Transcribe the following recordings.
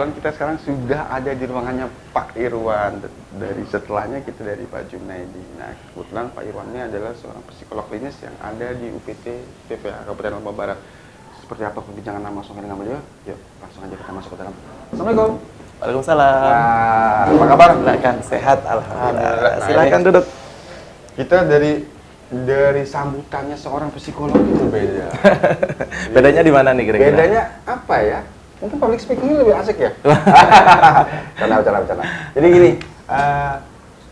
kebetulan kita sekarang sudah ada di ruangannya Pak Irwan. Dari setelahnya kita dari Pak Junaidi. Nah, kebetulan Pak Irwan ini adalah seorang psikolog klinis yang ada di UPT PPA Kabupaten Lombok Barat. Seperti apa perbincangan langsung dengan beliau? Yuk, langsung aja kita masuk ke dalam. Assalamualaikum. Waalaikumsalam. Nah, apa kabar? Silakan, sehat, alhamdulillah. Silakan duduk. Kita dari sambutannya seorang psikolog itu beda. Bedanya di mana nih kira-kira? Bedanya apa ya? Mungkin public speaking lebih asik ya? Bercanda. Jadi gini,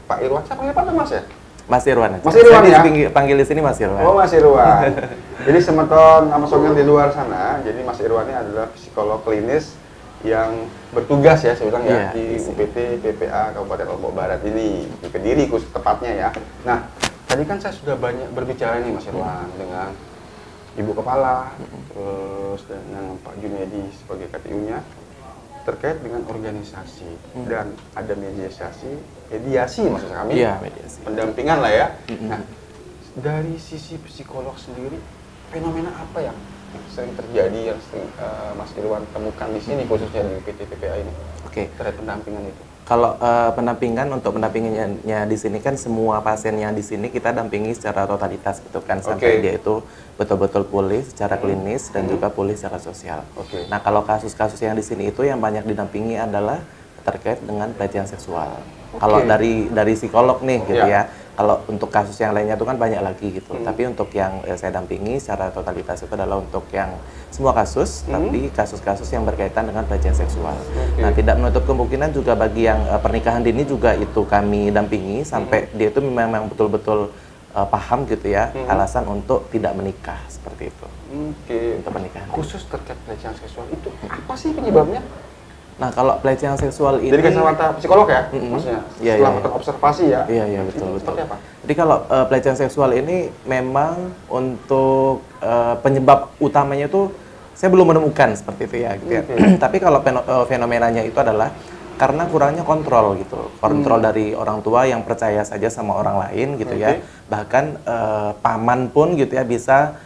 Pak Irwan, saya panggil Pak Mas ya? Mas Irwan aja. Mas Irwan ya? Panggil di sini Mas Irwan. Oh, Mas Irwan. Jadi semeton sama songel di luar sana, jadi Mas Irwan ini adalah psikolog klinis yang bertugas ya, saya bilang ya, di UPT PPA Kabupaten Lombok Barat ini, di Kediri khusus tepatnya ya. Nah, tadi kan saya sudah banyak berbicara nih Mas Irwan dengan Ibu Kepala, terus dengan Pak Junaidi sebagai KTU-nya terkait dengan organisasi dan ada mediasi maksud kami, mediasi. pendampingan lah ya. Nah, dari sisi psikolog sendiri, fenomena apa yang sering terjadi yang sering Mas Irwan temukan di sini khususnya di PT PPA ini? Terkait pendampingan itu. Kalau pendampingan, untuk pendampingannya di sini kan semua pasien yang di sini kita dampingi secara totalitas gitu kan, sampai dia itu betul-betul pulih secara klinis dan juga pulih secara sosial. Nah, kalau kasus-kasus yang di sini itu yang banyak didampingi adalah terkait dengan pelecehan seksual. Kalau dari psikolog nih gitu ya. Kalau untuk kasus yang lainnya itu kan banyak lagi gitu. Tapi untuk yang saya dampingi secara totalitas itu adalah untuk yang semua kasus, tapi kasus-kasus yang berkaitan dengan pelecehan seksual. Nah, tidak menutup kemungkinan juga bagi yang pernikahan dini juga itu kami dampingi sampai dia itu memang betul-betul paham gitu ya, alasan untuk tidak menikah seperti itu. Untuk pernikahan. Khusus terkait pelecehan seksual itu apa sih penyebabnya? Nah, kalau pelecehan seksual ini... Jadi kacamata psikolog ya? Maksudnya, setelah melakukan observasi ya? Iya, betul. Apa? Jadi kalau pelecehan seksual ini memang untuk penyebab utamanya itu saya belum menemukan seperti itu ya. Gitu ya. Tapi kalau fenomenanya itu adalah karena kurangnya kontrol gitu. Kontrol dari orang tua yang percaya saja sama orang lain gitu ya. Bahkan paman pun gitu ya bisa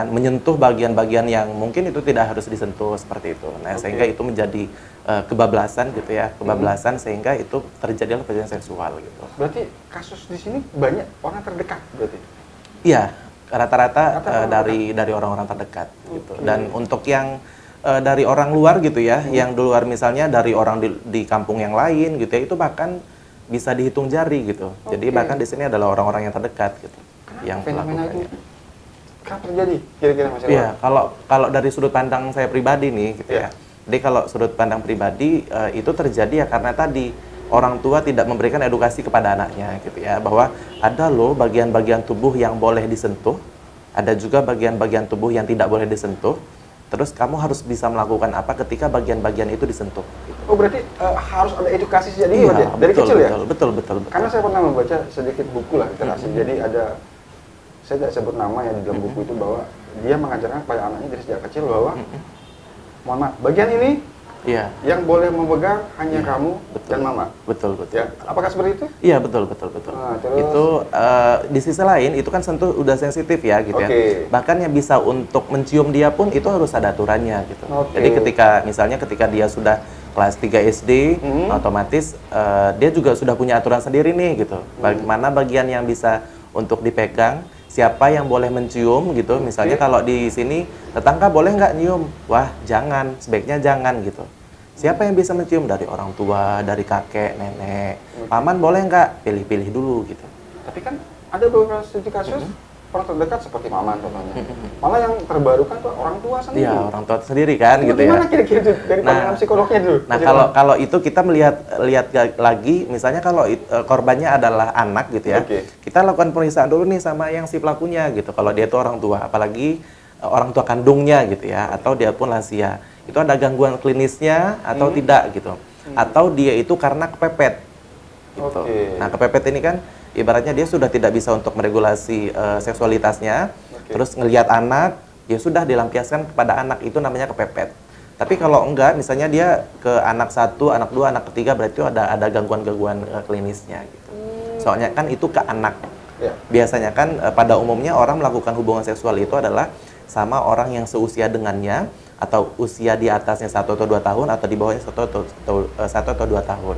menyentuh bagian-bagian yang mungkin itu tidak harus disentuh seperti itu. Nah, sehingga itu menjadi kebablasan gitu ya, sehingga itu terjadilah pelecehan seksual gitu. Berarti kasus di sini banyak orang terdekat berarti? Iya, rata-rata dari orang-orang terdekat gitu. Dan untuk yang dari orang luar gitu ya, yang di luar misalnya dari orang di kampung yang lain gitu ya, itu bahkan bisa dihitung jari gitu. Jadi bahkan di sini adalah orang-orang yang terdekat gitu. Kenapa yang fenomena itu kenapa terjadi kira-kira Mas Irwan? Iya, kalau dari sudut pandang saya pribadi nih gitu ya. Jadi kalau sudut pandang pribadi itu terjadi ya karena tadi orang tua tidak memberikan edukasi kepada anaknya gitu ya, bahwa ada loh bagian-bagian tubuh yang boleh disentuh, ada juga bagian-bagian tubuh yang tidak boleh disentuh. Terus kamu harus bisa melakukan apa ketika bagian-bagian itu disentuh. Gitu. Oh, berarti harus ada edukasi sejak dini ya? Dari kecil ya? Betul. Karena saya pernah membaca sedikit buku lah literasi. Jadi ada, saya tidak sebut nama ya di dalam buku itu, bahwa dia mengajarkan kepada anaknya dari sejak kecil bahwa mohon maaf, bagian ini yang boleh memegang hanya kamu dan mama. Betul. Ya, apakah seperti itu? Iya, betul. Nah, itu di sisi lain itu kan sentuh udah sensitif ya gitu ya. Bahkan yang bisa untuk mencium dia pun itu harus ada aturannya gitu. Jadi ketika dia sudah kelas 3 SD, otomatis dia juga sudah punya aturan sendiri nih gitu. Bagaimana bagian yang bisa untuk dipegang, siapa yang boleh mencium gitu. Misalnya kalau di sini tetangga boleh nggak nyium? Wah, jangan, sebaiknya jangan gitu. Siapa yang bisa mencium? Dari orang tua, dari kakek, nenek. Paman boleh nggak? Pilih-pilih dulu gitu. Tapi kan ada beberapa studi kasus orang terdekat seperti mama contohnya. Malah yang terbaru kan tuh orang tua sendiri. Iya, orang tua sendiri kan gitu ya. Gimana kira-kira itu dari pandangan psikolognya dulu? Nah, kalau itu kita lihat lagi, misalnya kalau korbannya adalah anak gitu ya. Kita lakukan pemeriksaan dulu nih sama yang si pelakunya gitu. Kalau dia itu orang tua, apalagi orang tua kandungnya gitu ya, atau dia pun lansia. Itu ada gangguan klinisnya atau tidak gitu. Atau dia itu karena kepepet. Gitu. Nah, kepepet ini kan ibaratnya dia sudah tidak bisa untuk meregulasi seksualitasnya, terus ngelihat anak, ya sudah dilampiaskan kepada anak, itu namanya kepepet. Tapi kalau enggak, misalnya dia ke anak 1, anak 2, anak ketiga, berarti ada gangguan-gangguan klinisnya gitu. Soalnya kan itu ke anak. Biasanya kan pada umumnya orang melakukan hubungan seksual itu adalah sama orang yang seusia dengannya atau usia di atasnya 1 atau 2 tahun atau di bawahnya 1 atau 2 tahun.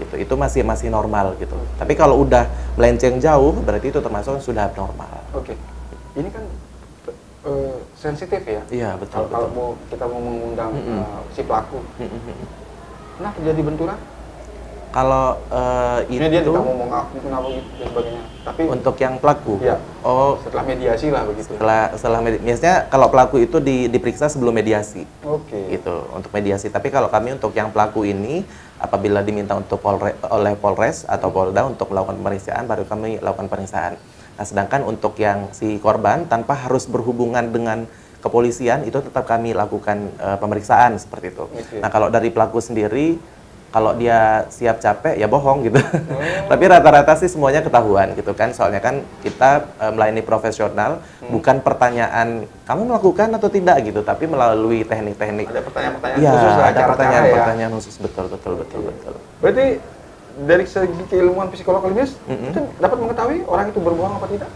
Gitu. Itu masih normal gitu. Tapi kalau udah melenceng jauh berarti itu termasuk sudah abnormal. Ini kan sensitif ya. Iya, betul. Kalau kita mau mengundang si pelaku. Kenapa jadi benturan? Kalau itu dia tidak mau mengaku kenapa gitu dan sebagainya. Tapi untuk yang pelaku. Iya. Setelah mediasi lah begitu. Biasanya kalau pelaku itu diperiksa sebelum mediasi. Gitu untuk mediasi. Tapi kalau kami untuk yang pelaku ini apabila diminta untuk oleh Polres atau Polda untuk melakukan pemeriksaan baru kami lakukan pemeriksaan. Nah, sedangkan untuk yang si korban tanpa harus berhubungan dengan kepolisian itu tetap kami lakukan pemeriksaan seperti itu. Nah, kalau dari pelaku sendiri kalau dia siap capek ya bohong gitu. Tapi rata-rata sih semuanya ketahuan gitu kan. Soalnya kan kita melayani profesional, bukan pertanyaan kamu melakukan atau tidak gitu, tapi melalui teknik-teknik. Ada pertanyaan-pertanyaan khusus lah. Ada pertanyaan khusus, betul. Berarti dari segi keilmuan psikolog klinis, kita dapat mengetahui orang itu berbohong apa tidak?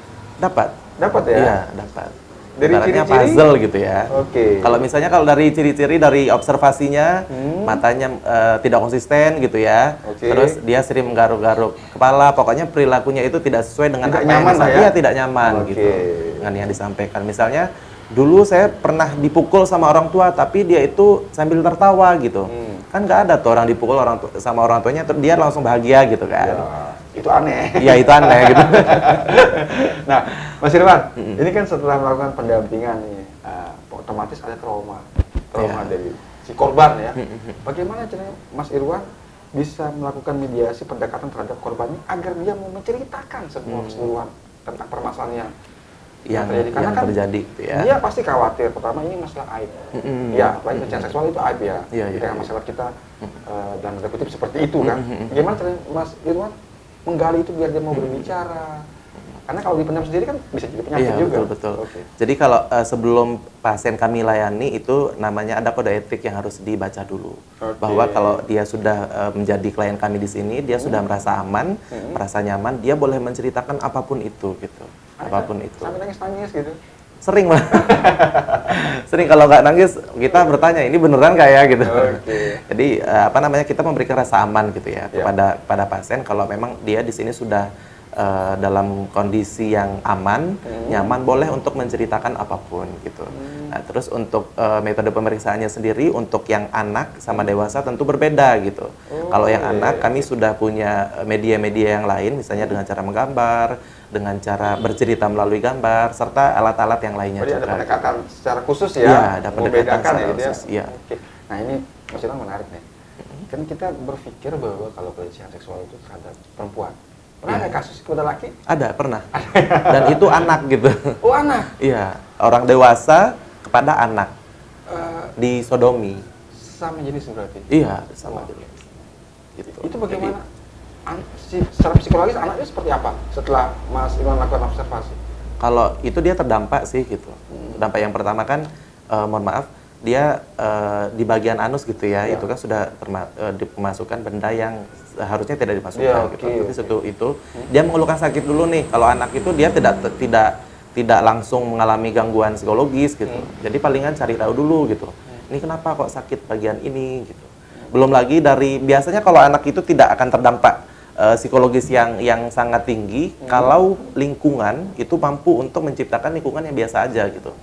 Dapat ya? Iya, dapat. Dari ciri-ciri puzzle gitu ya. Kalau misalnya dari ciri-ciri dari observasinya matanya tidak konsisten gitu ya. Terus dia sering menggaruk-garuk kepala, pokoknya perilakunya itu tidak sesuai dengan tidak nyaman gitu dengan yang disampaikan. Misalnya dulu saya pernah dipukul sama orang tua tapi dia itu sambil tertawa gitu. Kan nggak ada tuh orang dipukul sama orang tuanya dia langsung bahagia gitu kan. Itu aneh. Iya, itu aneh gitu. Nah, Mas Irwan, ini kan setelah melakukan pendampingan nih, otomatis ada trauma dari si korban ya. Bagaimana caranya Mas Irwan bisa melakukan mediasi pendekatan terhadap korbannya agar dia mau menceritakan semua keseluruhan tentang permasalahan yang terjadi? Karena kan terjadi gitu ya. Dia pasti khawatir, pertama ini masalah aib. Ya, apalagi pelecehan seksual itu aib ya. Dengan masalah kita dalam tanda kutip seperti itu kan. Bagaimana caranya Mas Irwan menggali itu biar dia mau berbicara? Karena kalau dipendam sendiri kan bisa jadi penyakit juga. Betul. Jadi kalau sebelum pasien kami layani itu namanya ada kode etik yang harus dibaca dulu. Bahwa kalau dia sudah menjadi klien kami di sini, dia sudah merasa aman, merasa nyaman, dia boleh menceritakan apapun itu gitu. Apapun itu. Sampai nangis-nangis gitu. Sering lah. Sering kalau nggak nangis kita bertanya ini beneran nggak ya gitu. Jadi kita memberikan rasa aman gitu ya kepada pasien kalau memang dia di sini sudah dalam kondisi yang aman, nyaman, boleh untuk menceritakan apapun gitu. Nah, terus untuk metode pemeriksaannya sendiri untuk yang anak sama dewasa tentu berbeda gitu. Kalau yang anak kami sudah punya media-media yang lain, misalnya dengan cara menggambar, dengan cara bercerita melalui gambar, serta alat-alat yang lainnya. Jadi ada pendekatan secara khusus ya? Iya, ada pendekatan secara khusus. Ya. Nah ini Mas Irwan menarik nih. Kan kita berpikir bahwa kalau pelecehan seksual itu terhadap perempuan. Pernah ada kasus kepada laki? Ada, pernah. Dan itu anak gitu. Oh, anak? Iya, orang dewasa kepada anak. Di sodomi. Sama jenis berarti? Iya, sama jenis. Gitu. Itu bagaimana? Secara psikologis anaknya seperti apa setelah Mas Irwan melakukan observasi? Kalau itu dia terdampak sih gitu. Dampak yang pertama kan, mohon maaf, dia di bagian anus gitu ya, itu kan sudah dimasukkan benda yang harusnya tidak dimasukkan gitu. Tapi setelah itu dia mengeluhkan sakit dulu nih. Kalau anak itu dia tidak langsung mengalami gangguan psikologis gitu. Jadi palingan cari tahu dulu gitu. Ini kenapa kok sakit bagian ini gitu. Belum lagi biasanya kalau anak itu tidak akan terdampak psikologis yang sangat tinggi kalau lingkungan itu mampu untuk menciptakan lingkungan yang biasa aja gitu.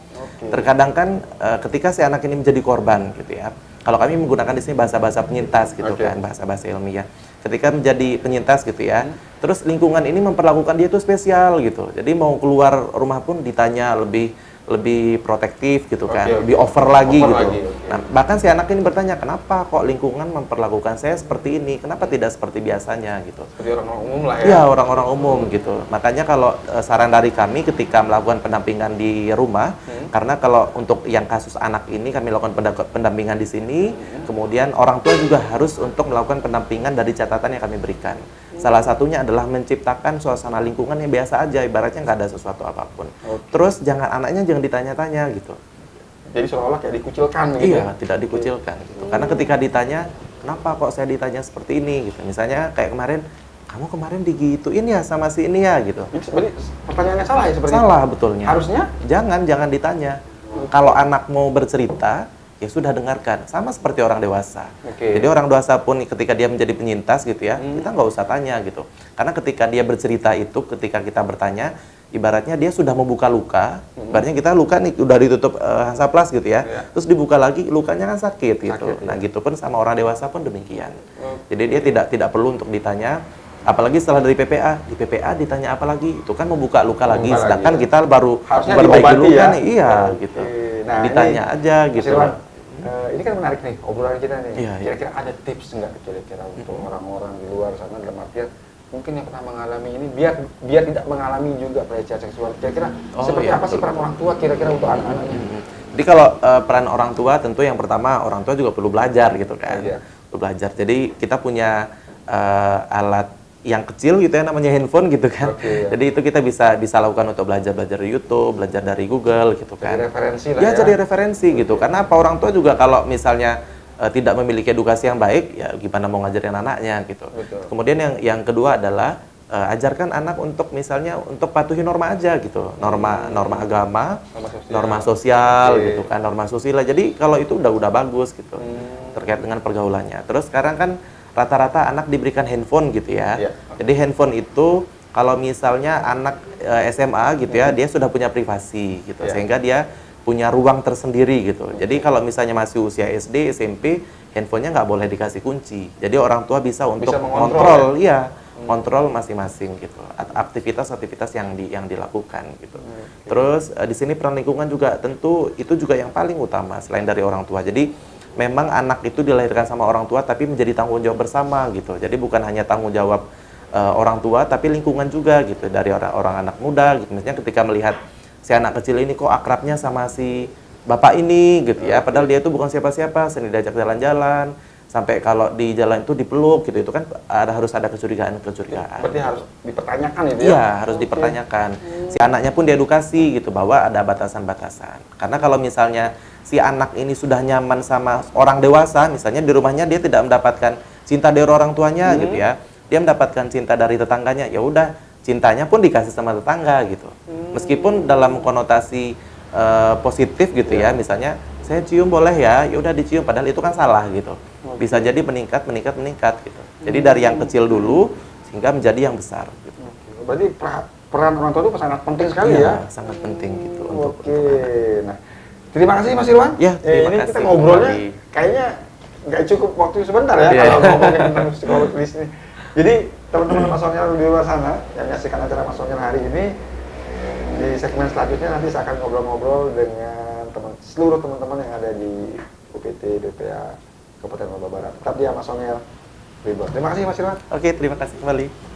Terkadang kan ketika si anak ini menjadi korban gitu ya. Kalau kami menggunakan di sini bahasa-bahasa penyintas gitu kan, bahasa-bahasa ilmiah. Ketika menjadi penyintas gitu ya, terus lingkungan ini memperlakukan dia itu spesial gitu. Jadi mau keluar rumah pun ditanya lebih protektif gitu kan, lebih over lagi gitu. Nah, bahkan si anak ini bertanya, kenapa kok lingkungan memperlakukan saya seperti ini? Kenapa tidak seperti biasanya gitu? Seperti orang-orang umum lah ya? Iya, orang-orang umum gitu. Makanya kalau saran dari kami ketika melakukan pendampingan di rumah, karena kalau untuk yang kasus anak ini kami lakukan pendampingan di sini, kemudian orang tua juga harus untuk melakukan pendampingan dari catatan yang kami berikan. Salah satunya adalah menciptakan suasana lingkungan yang biasa aja, ibaratnya nggak ada sesuatu apapun. Terus jangan ditanya-tanya gitu. Jadi seolah-olah kayak dikucilkan gitu? Iya, tidak dikucilkan gitu. Karena ketika ditanya, kenapa kok saya ditanya seperti ini gitu. Misalnya kayak kemarin, kamu kemarin digituin ya sama si ini ya gitu. Berarti pertanyaannya salah ya seperti Salah betulnya. Harusnya? Jangan ditanya. Kalau anak mau bercerita, ya sudah dengarkan. Sama seperti orang dewasa. Jadi orang dewasa pun ketika dia menjadi penyintas gitu ya, kita nggak usah tanya gitu. Karena ketika dia bercerita itu, ketika kita bertanya, ibaratnya dia sudah membuka luka, ibaratnya kita luka nih udah ditutup Hansaplast gitu ya, terus dibuka lagi lukanya kan sakit gitu. Nah gitu pun sama orang dewasa pun demikian. Jadi dia tidak perlu untuk ditanya, apalagi setelah dari PPA, di PPA ditanya apa lagi, itu kan membuka luka lagi, sedangkan kita baru memperbaiki luka nih, iya gitu. Nah, ditanya ini, aja gitu. Ini kan menarik nih obrolan kita nih. Kira-kira ada tips nggak kira-kira untuk orang-orang di luar sana dalam artian mungkin yang pernah mengalami ini biar tidak mengalami juga pelecehan seksual. Kira-kira seperti apa sih peran orang tua kira-kira untuk anak-anaknya? Jadi kalau peran orang tua tentu yang pertama orang tua juga perlu belajar gitu kan. Perlu belajar. Jadi kita punya alat yang kecil gitu ya namanya handphone gitu kan. Jadi itu kita bisa lakukan untuk belajar dari YouTube, belajar dari Google gitu kan. Jadi referensi lah ya. Jadi referensi gitu. Karena apa orang tua juga kalau misalnya tidak memiliki edukasi yang baik, ya gimana mau ngajarin anaknya gitu. Kemudian yang kedua adalah ajarkan anak untuk misalnya untuk patuhi norma aja gitu, norma agama, norma sosial gitu kan, norma susila. Jadi kalau itu udah bagus gitu terkait dengan pergaulannya. Terus sekarang kan rata-rata anak diberikan handphone gitu ya. Jadi handphone itu kalau misalnya anak SMA gitu ya, dia sudah punya privasi gitu, sehingga dia punya ruang tersendiri gitu. Jadi kalau misalnya masih usia SD, SMP, handphonenya nggak boleh dikasih kunci. Jadi orang tua bisa untuk mengontrol, kontrol masing-masing gitu. Aktivitas-aktivitas yang dilakukan gitu. Terus di sini peran lingkungan juga tentu itu juga yang paling utama selain dari orang tua. Jadi memang anak itu dilahirkan sama orang tua tapi menjadi tanggung jawab bersama gitu. Jadi bukan hanya tanggung jawab orang tua tapi lingkungan juga gitu dari orang anak muda gitu. Misalnya ketika melihat si anak kecil ini kok akrabnya sama si bapak ini gitu ya, padahal dia itu bukan siapa-siapa, sering diajak jalan-jalan, sampai kalau di jalan itu dipeluk gitu, itu kan harus ada kecurigaan. Berarti harus dipertanyakan itu ya? Iya, harus dipertanyakan. Si anaknya pun diedukasi gitu bahwa ada batasan-batasan. Karena kalau misalnya si anak ini sudah nyaman sama orang dewasa, misalnya di rumahnya dia tidak mendapatkan cinta dari orang tuanya gitu ya, dia mendapatkan cinta dari tetangganya, ya udah cintanya pun dikasih sama tetangga gitu. Meskipun dalam konotasi positif gitu ya, misalnya saya cium boleh ya, ya udah dicium, padahal itu kan salah gitu. Bisa jadi meningkat gitu. Jadi dari yang kecil dulu sehingga menjadi yang besar gitu. Berarti peran orang tua itu sangat penting sekali ya? Sangat penting gitu. Nah, terima kasih Mas Irwan. Ya, terima ini kasih. Kita ngobrolnya kayaknya nggak cukup waktu sebentar ya kalau ngomongin tentang psikolog klinis ini. Jadi teman-teman Masonial di luar sana yang menyaksikan acara Masonial hari ini, di segmen selanjutnya nanti saya akan ngobrol-ngobrol dengan seluruh teman-teman yang ada di UPT BPA Kabupaten Lombok Barat. Tetap di Masonial Billboard. Terima kasih Mas Irwan. Oke, terima kasih kembali.